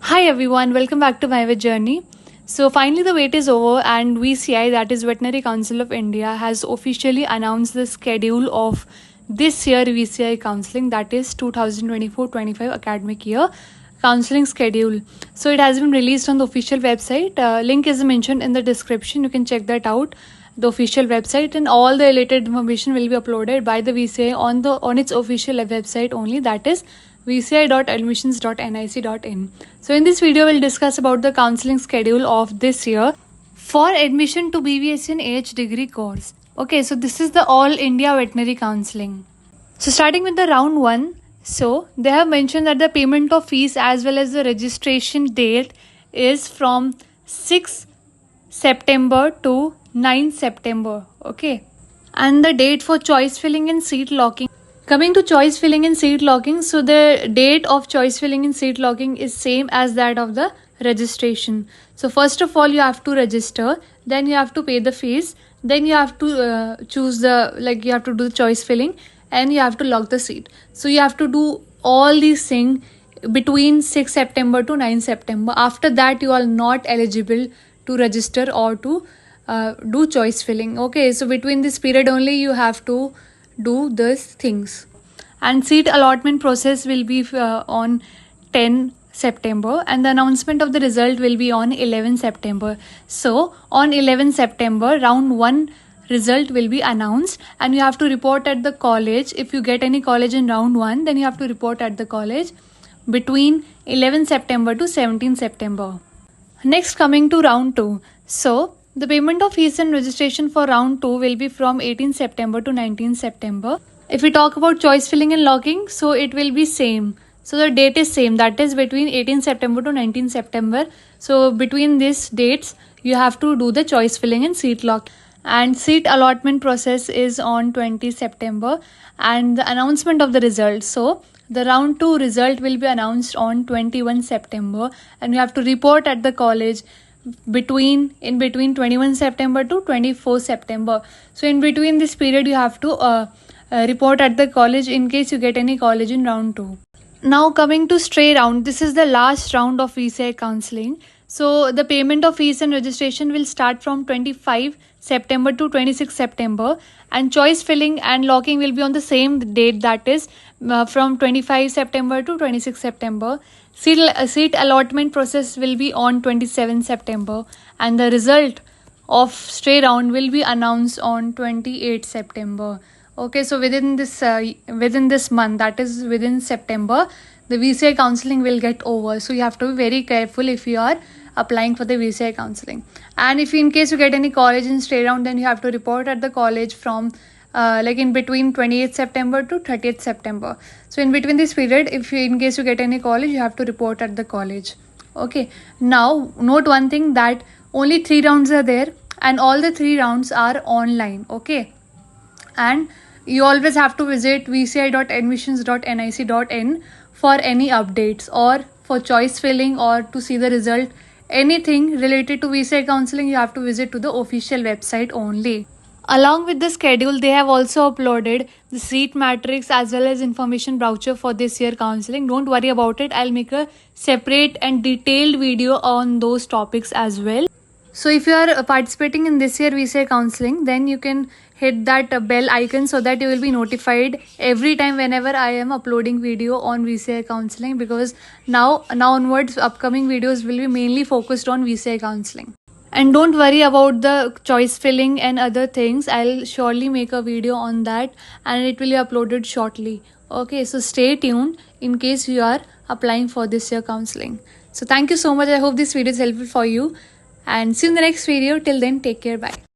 Hi everyone, welcome back to my vet journey. So finally the wait is over and VCI, that is Veterinary Council of India, has officially announced the schedule of this year VCI counseling, that is 2024-25 academic year counseling schedule. So it has been released on the official website. Link is mentioned in the description. You can check that out, the official website, and all the related information will be uploaded by the VCI on its official website only, that is vci.admissions.nic.in. So in this video we'll discuss about the counseling schedule of this year for admission to BVSC and AH degree course. Okay, so this is the All India Veterinary Counseling. So starting with the round 1, so they have mentioned that the payment of fees as well as the registration date is from 6 September to 9 September. Okay, and the date for choice filling and seat locking. Coming to choice filling and seat locking, so the date of choice filling and seat locking is same as that of the registration. So first of all you have to register, then you have to pay the fees, then you have to choose the, you have to do the choice filling and you have to lock the seat. So you have to do all these things between 6 September to 9 September. After that you are not eligible to register or to do choice filling. Okay, so between this period only you have to do these things. And seat allotment process will be on 10 September and the announcement of the result will be on 11 September. So on 11 September round 1 result will be announced and you have to report at the college. If you get any college in round 1, then you have to report at the college between 11 September to 17 September. Next, coming to round 2. So the payment of fees and registration for round 2 will be from 18 September to 19 September. If we talk about choice filling and locking, so it will be same. So the date is same, that is between 18 September to 19 September. So between these dates, you have to do the choice filling and seat lock. And seat allotment process is on 20 September and the announcement of the results. So the round 2 result will be announced on 21 September and you have to report at the college between 21 September to 24 September. So in between this period you have to report at the college in case you get any college in round 2. Now coming to stray round, this is the last round of VCI counseling. So the payment of fees and registration will start from 25 September to 26 September and choice filling and locking will be on the same date, that is from 25 September to 26 September. Seat allotment process will be on 27 September and the result of stray round will be announced on 28 September. Okay, so within this month, that is within September, the VCI counseling will get over. So you have to be very careful if you are applying for the VCI counseling. And if in case you get any college in stray round, then you have to report at the college from in between 28th September to 30th September. So in between this period, if you, in case you get any college, you have to report at the college. Okay, now note one thing, that only 3 rounds are there and all the 3 rounds are online. Okay, and you always have to visit vci.admissions.nic.in for any updates or for choice filling or to see the result. Anything related to VCI counseling, you have to visit to the official website only. Along with the schedule, they have also uploaded the seat matrix as well as information brochure for this year counseling. Don't worry about it. I'll make a separate and detailed video on those topics as well. So if you are participating in this year VCI counseling, then you can hit that bell icon so that you will be notified every time whenever I am uploading video on VCI counseling, because now onwards upcoming videos will be mainly focused on VCI counseling. And don't worry about the choice filling and other things. I'll surely make a video on that and it will be uploaded shortly. Okay, so stay tuned in case you are applying for this year counseling. So thank you so much. I hope this video is helpful for you and see you in the next video. Till then, take care. Bye.